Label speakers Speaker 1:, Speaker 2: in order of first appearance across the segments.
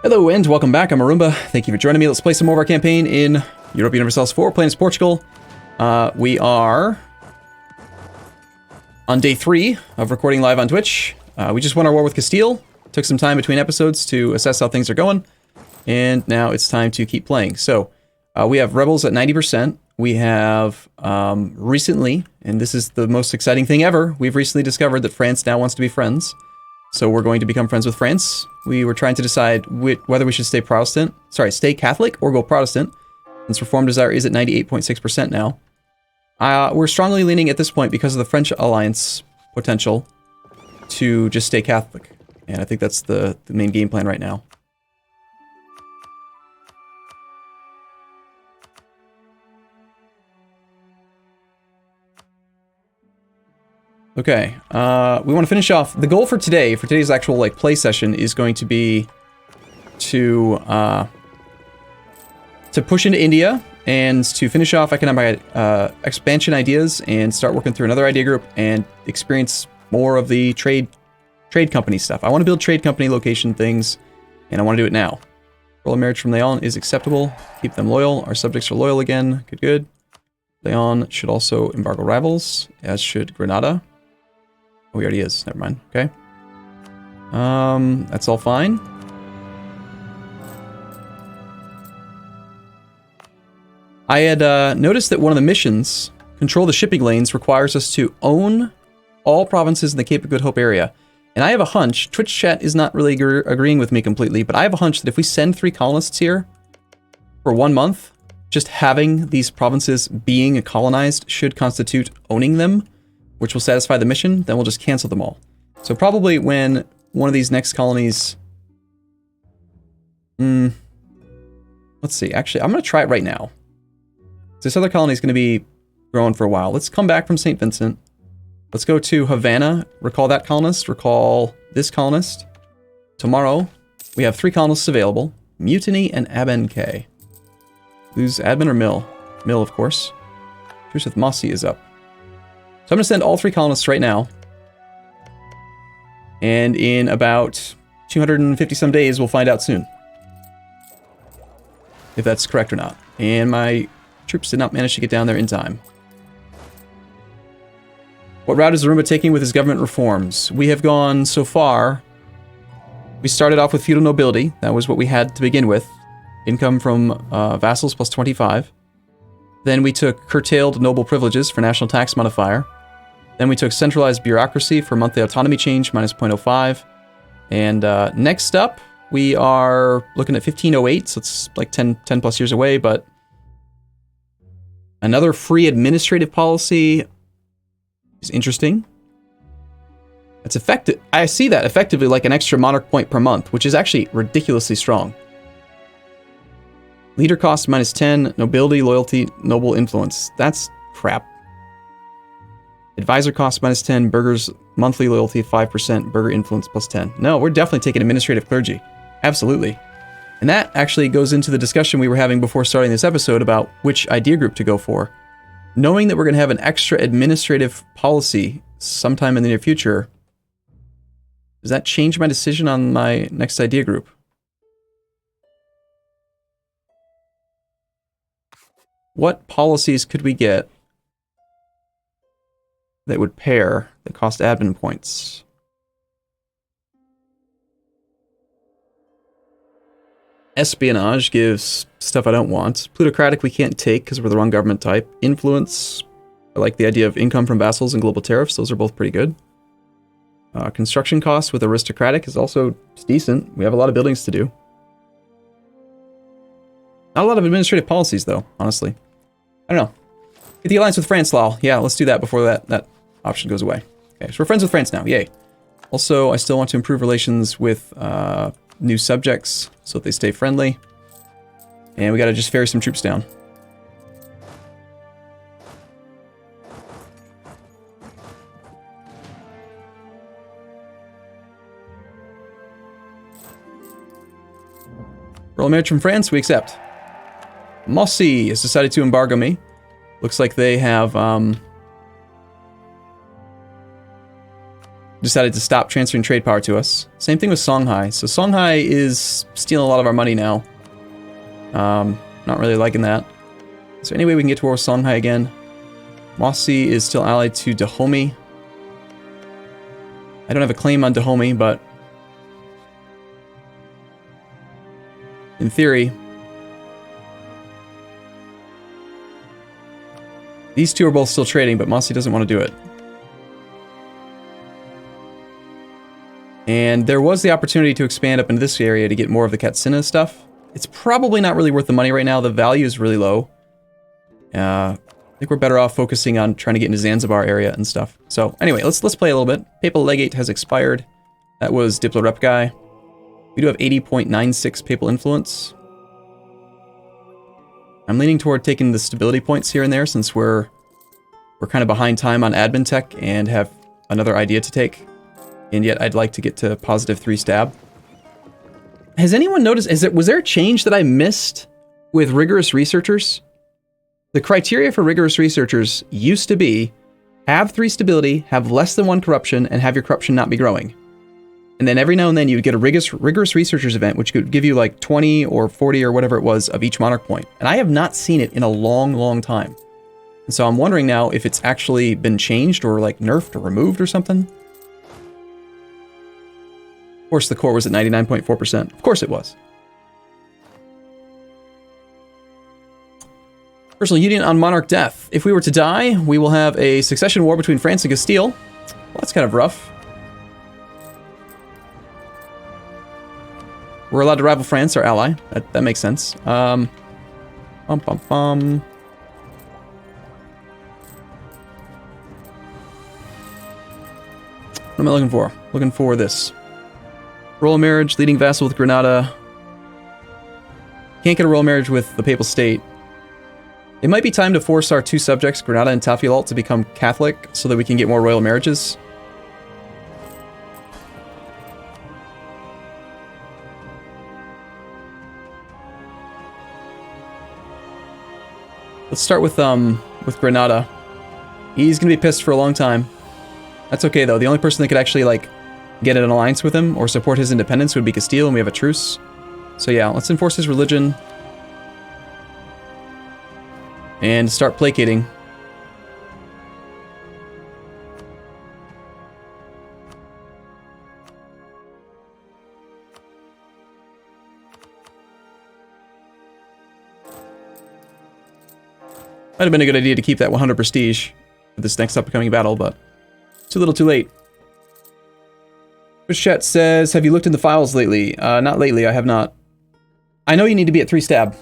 Speaker 1: Hello and welcome back, I'm Arumba. Thank you for joining me. Let's play some more of our campaign in Europa Universalis IV, playing as Portugal. We are on day 3 of recording live on Twitch. We just won our war with Castile, took some time between episodes to assess how things are going, and now it's time to keep playing. So, we have rebels at 90%. We have recently, and this is the most exciting thing ever, we've recently discovered that France now wants to be friends. So we're going to become friends with France. We were trying to decide whether we should stay stay Catholic or go Protestant, since Reform Desire is at 98.6% now. We're strongly leaning at this point, because of the French alliance potential, to just stay Catholic. And I think that's the main game plan right now. Okay, we want to finish off. The goal for today, for today's actual play session, is going to be to push into India and to finish off economic expansion ideas and start working through another idea group and experience more of the trade company stuff. I want to build trade company location things, and I want to do it now. Royal marriage from Leon is acceptable. Keep them loyal. Our subjects are loyal again. Good, good. Leon should also embargo rivals, as should Granada. Oh, he already is. Never mind. Okay. That's all fine. I had noticed that one of the missions, Control the Shipping Lanes, requires us to own all provinces in the Cape of Good Hope area. And I have a hunch, Twitch chat is not really agreeing with me completely, but I have a hunch that if we send 3 colonists here for 1 month, just having these provinces being colonized should constitute owning them, which will satisfy the mission. Then we'll just cancel them all. So probably when one of these next colonies... let's see. Actually, I'm going to try it right now. This other colony is going to be growing for a while. Let's come back from St. Vincent. Let's go to Havana. Recall that colonist. Recall this colonist. Tomorrow, we have 3 colonists available. Mutiny and Aben-K. Lose admin or mill? Mill, of course. Truce with Mossy is up. So I'm going to send all 3 colonists right now. And in about 250 some days, we'll find out soon if that's correct or not. And my troops did not manage to get down there in time. What route is Arumba taking with his government reforms? We have gone so far. We started off with feudal nobility. That was what we had to begin with. Income from vassals plus 25. Then we took curtailed noble privileges for national tax modifier. Then we took centralized bureaucracy for monthly autonomy change minus 0.05. And next up, we are looking at 1508, so it's like 10 plus years away, but another free administrative policy is interesting. It's effective. I see that effectively like an extra monarch point per month, which is actually ridiculously strong. Leader cost minus 10, nobility, loyalty, noble influence. That's crap. Advisor cost minus 10, burghers monthly loyalty 5%, burgher influence plus 10. No, we're definitely taking administrative clergy. Absolutely. And that actually goes into the discussion we were having before starting this episode about which idea group to go for. Knowing that we're going to have an extra administrative policy sometime in the near future, does that change my decision on my next idea group? What policies could we get that would pair that cost admin points? Espionage gives stuff I don't want. Plutocratic we can't take because we're the wrong government type. Influence, I like the idea of income from vassals and global tariffs. Those are both pretty good. Construction costs with aristocratic is also decent. We have a lot of buildings to do. Not a lot of administrative policies, though, honestly. I don't know. Get the alliance with France, lol. Yeah, let's do that before that option goes away. Okay, so we're friends with France now. Yay. Also, I still want to improve relations with new subjects so that they stay friendly. And we got to just ferry some troops down. Royal marriage from France, we accept. Mossy has decided to embargo me. Looks like they have decided to stop transferring trade power to us. Same thing with Songhai. So Songhai is stealing a lot of our money now. Not really liking that. Is there any way we can get to war with Songhai again? Mossy is still allied to Dahomey. I don't have a claim on Dahomey, but in theory, these two are both still trading, but Mossy doesn't want to do it. And there was the opportunity to expand up into this area to get more of the Katsina stuff. It's probably not really worth the money right now. The value is really low. I think we're better off focusing on trying to get into Zanzibar area and stuff. So anyway, let's play a little bit. Papal Legate has expired. That was Diplo Rep guy. We do have 80.96 papal influence. I'm leaning toward taking the stability points here and there since we're kind of behind time on admin tech and have another idea to take. And yet I'd like to get to positive 3 stab. Has anyone noticed, was there a change that I missed with rigorous researchers? The criteria for rigorous researchers used to be have 3 stability, have less than 1 corruption, and have your corruption not be growing. And then every now and then you would get a rigorous researchers event, which could give you like 20 or 40 or whatever it was of each monarch point. And I have not seen it in a long, long time. And so I'm wondering now if it's actually been changed or like nerfed or removed or something. Of course, the core was at 99.4%. Of course it was. Personal union on monarch death. If we were to die, we will have a succession war between France and Castile. Well, that's kind of rough. We're allowed to rival France, our ally. That makes sense. What am I looking for? Looking for this. Royal marriage, leading vassal with Granada. Can't get a royal marriage with the Papal State. It might be time to force our 2 subjects, Granada and Tafilalt, to become Catholic so that we can get more royal marriages. Let's start with Granada. He's gonna be pissed for a long time. That's okay though. The only person that could actually like get an alliance with him or support his independence would be Castile, and we have a truce. So yeah, let's enforce his religion and start placating. Might have been a good idea to keep that 100 prestige for this next upcoming battle, but too little too late. Twitch chat says, have you looked in the files lately? Not lately, I have not. I know you need to be at 3 stab.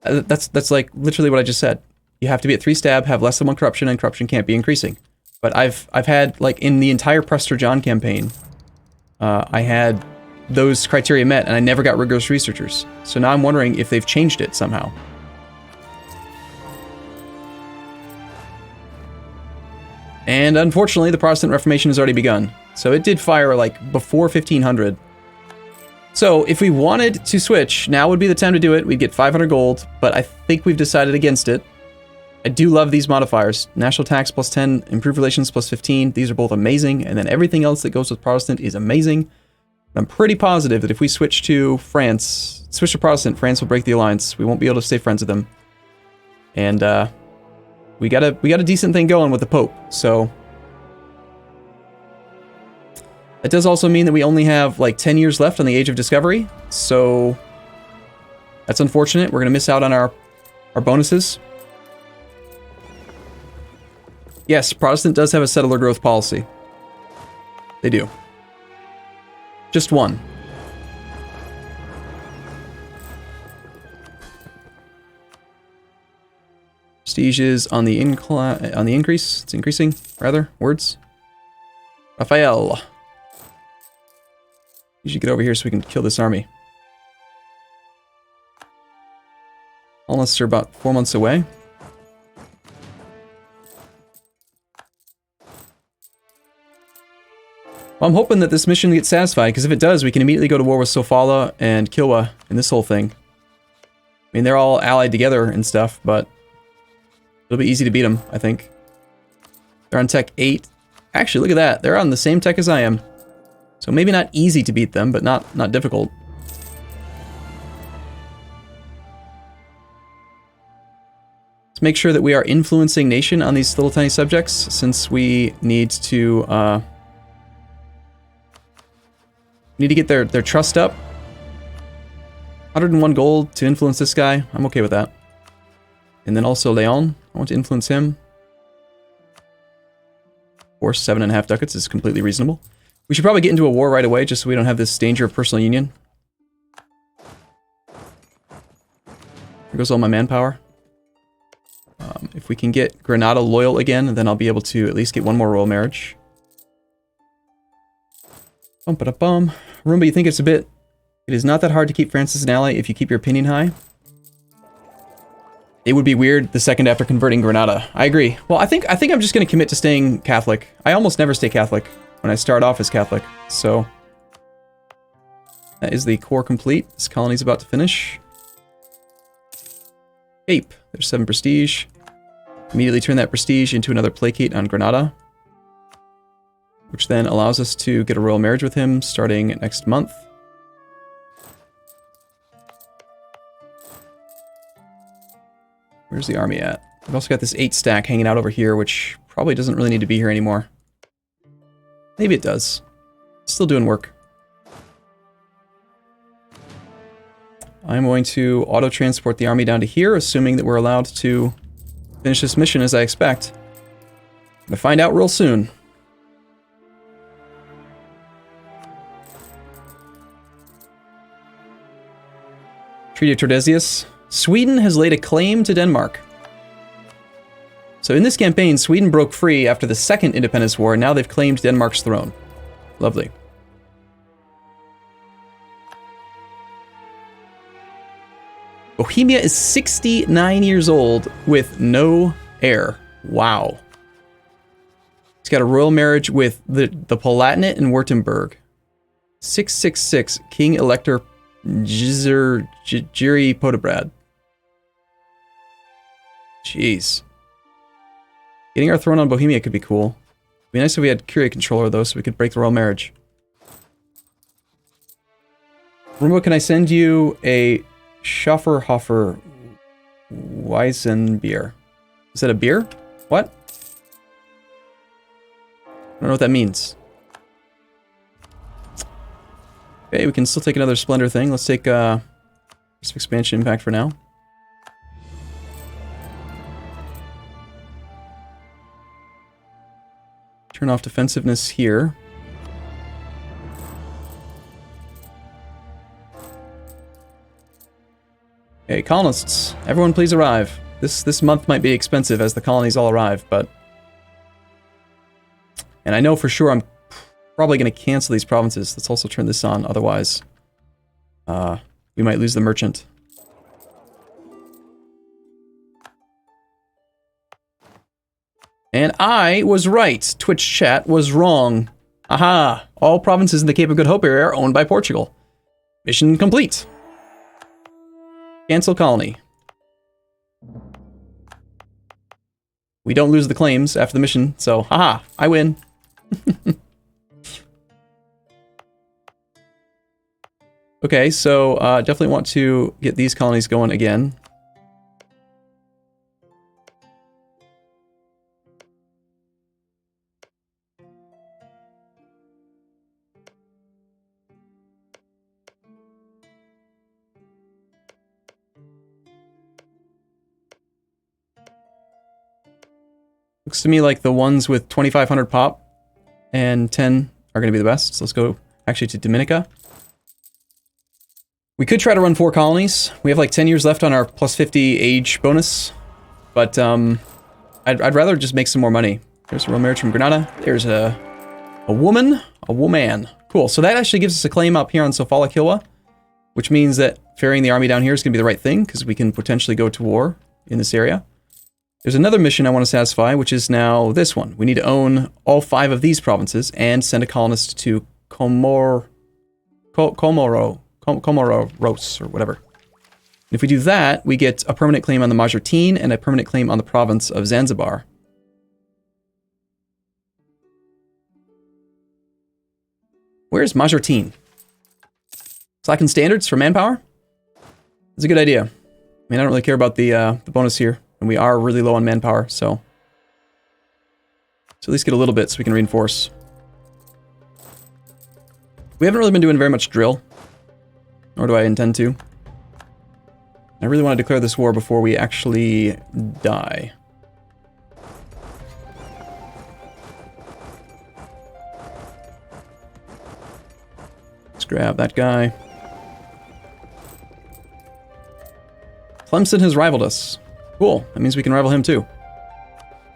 Speaker 1: That's like literally what I just said. You have to be at 3 stab, have less than 1 corruption, and corruption can't be increasing. But I've had, like, in the entire Prester John campaign, I had those criteria met, and I never got rigorous researchers. So now I'm wondering if they've changed it somehow. And unfortunately, the Protestant Reformation has already begun. So it did fire, like, before 1500. So if we wanted to switch, now would be the time to do it. We'd get 500 gold, but I think we've decided against it. I do love these modifiers. National tax plus 10, improved relations plus 15. These are both amazing. And then everything else that goes with Protestant is amazing. I'm pretty positive that if we switch to France, switch to Protestant, France will break the alliance. We won't be able to stay friends with them. And we got a decent thing going with the Pope. So that does also mean that we only have like 10 years left on the Age of Discovery. So that's unfortunate. We're going to miss out on our bonuses. Yes, Protestant does have a settler growth policy. They do. Just one. Prestige is on the increase. It's increasing, rather. Words. Raphael. You should get over here so we can kill this army. Almost are about 4 months away. Well, I'm hoping that this mission gets satisfied, because if it does, we can immediately go to war with Sofala and Kilwa in this whole thing. I mean, they're all allied together and stuff, but it'll be easy to beat them, I think. They're on Tech 8. Actually, look at that. They're on the same tech as I am. So maybe not easy to beat them, but not difficult. Let's make sure that we are influencing nation on these little tiny subjects, since we need to get their trust up. 101 gold to influence this guy. I'm okay with that. And then also Leon. I want to influence him. Or 7.5 ducats is completely reasonable. We should probably get into a war right away, just so we don't have this danger of personal union. There goes all my manpower. If we can get Granada loyal again, then I'll be able to at least get one more royal marriage. Bum-ba-da-bum. Arumba, you think it's a bit... It is not that hard to keep France as an ally if you keep your opinion high. It would be weird the second after converting Granada. I agree. Well, I think I'm just going to commit to staying Catholic. I almost never stay Catholic when I start off as Catholic. So that is the core complete. This colony's about to finish. Ape. There's 7 prestige. Immediately turn that prestige into another placate on Granada, which then allows us to get a royal marriage with him starting next month. Where's the army at? We've also got this 8 stack hanging out over here, which probably doesn't really need to be here anymore. Maybe it does. Still doing work. I'm going to auto-transport the army down to here, assuming that we're allowed to finish this mission as I expect. I'm gonna find out real soon. Treaty of Tordesillas. Sweden has laid a claim to Denmark. So in this campaign, Sweden broke free after the Second Independence War, and now they've claimed Denmark's throne. Lovely. Bohemia is 69 years old with no heir. Wow. He's got a royal marriage with the Palatinate in Württemberg. 666, King Elector Jiri Podebrad. Jeez. Getting our throne on Bohemia could be cool. It'd be nice if we had Curia controller though, so we could break the royal marriage. Arumba, can I send you a Schafferhofer Weizenbier? Is that a beer? What? I don't know what that means. Okay, we can still take another Splendor thing. Let's take some expansion impact for now. Turn off defensiveness here. Okay, colonists, everyone please arrive. This month might be expensive as the colonies all arrive, but... And I know for sure I'm probably going to cancel these provinces. Let's also turn this on, otherwise we might lose the merchant. And I was right. Twitch chat was wrong. Aha! All provinces in the Cape of Good Hope area are owned by Portugal. Mission complete. Cancel colony. We don't lose the claims after the mission, so haha, I win. Okay, so definitely want to get these colonies going again. Looks to me like the ones with 2,500 pop and 10 are going to be the best. So let's go actually to Dominica. We could try to run 4 colonies. We have like 10 years left on our plus 50 age bonus. But I'd rather just make some more money. There's a royal marriage from Granada. There's a woman. Cool. So that actually gives us a claim up here on Sofala Kilwa, which means that ferrying the army down here is going to be the right thing because we can potentially go to war in this area. There's another mission I want to satisfy, which is now this one. We need to own all 5 of these provinces and send a colonist to Comoros, or whatever. And if we do that, we get a permanent claim on the Majertine and a permanent claim on the province of Zanzibar. Where's Majertine? Slacking standards for manpower? That's a good idea. I mean, I don't really care about the bonus here. And we are really low on manpower, so... So at least get a little bit so we can reinforce. We haven't really been doing very much drill. Nor do I intend to. I really want to declare this war before we actually die. Let's grab that guy. Tlemcen has rivaled us. Cool. That means we can rival him too.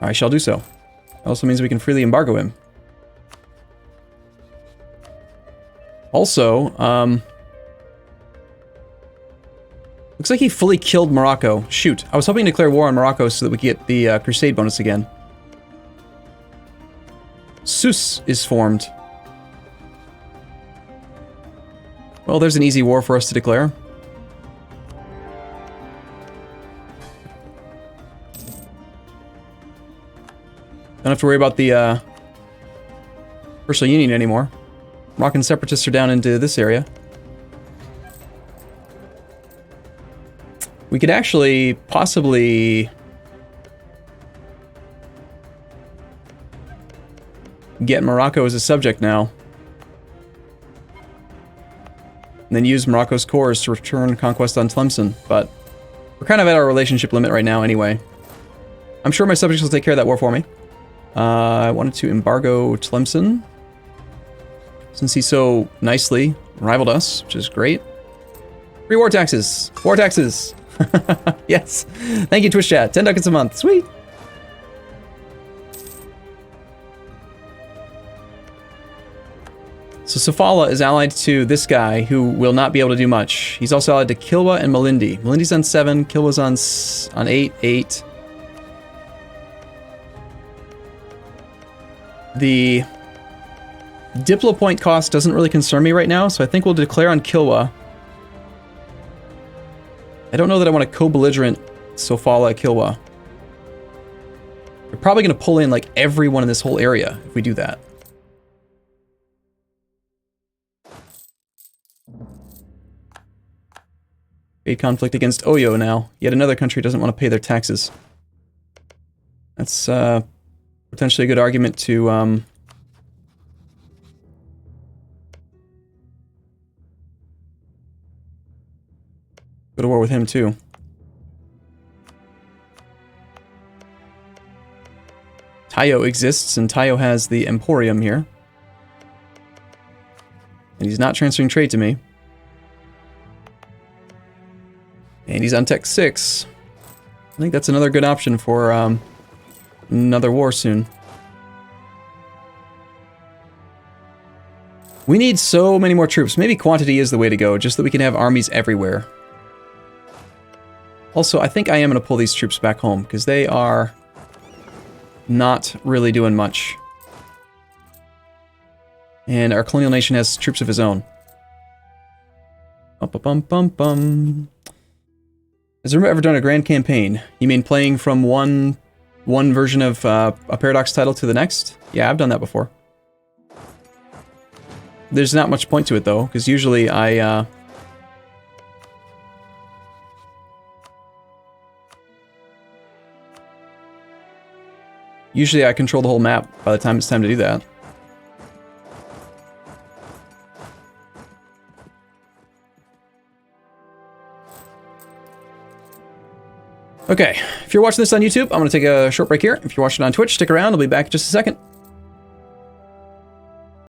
Speaker 1: I shall do so. That also means we can freely embargo him. Also, looks like he fully killed Morocco. Shoot. I was hoping to declare war on Morocco so that we could get the crusade bonus again. Sus is formed. Well, there's an easy war for us to declare. Don't have to worry about the Personal Union anymore. Moroccan separatists are down into this area. We could actually possibly get Morocco as a subject now. And then use Morocco's cores to return conquest on Tlemcen, but we're kind of at our relationship limit right now anyway. I'm sure my subjects will take care of that war for me. I wanted to embargo Tlemcen, since he so nicely rivaled us, which is great. Free war taxes! War taxes! Yes! Thank you, Twitch chat. 10 ducats a month. Sweet! So Sofala is allied to this guy who will not be able to do much. He's also allied to Kilwa and Malindi. Malindi's on 7, Kilwa's on 8, 8. The Diplo point cost doesn't really concern me right now, so I think we'll declare on Kilwa. I don't know that I want to co-belligerent Sofala at Kilwa. We're probably going to pull in like everyone in this whole area if we do that. Trade conflict against Oyo now. Yet another country doesn't want to pay their taxes. That's potentially a good argument to go to war with him too. Tayo exists, and Tayo has the Emporium here. And he's not transferring trade to me. And he's on Tech 6. I think that's another good option for another war soon. We need so many more troops. Maybe quantity is the way to go, just that we can have armies everywhere. Also, I think I am going to pull these troops back home, because they are not really doing much. And our colonial nation has troops of his own. Bum-bum-bum-bum. Has Arumba ever done a grand campaign? You mean playing from one version of a Paradox title to the next? Yeah, I've done that before. There's not much point to it, though, because usually I control the whole map by the time it's time to do that. Okay, if you're watching this on YouTube, I'm going to take a short break here. If you're watching on Twitch, stick around. I'll be back in just a second.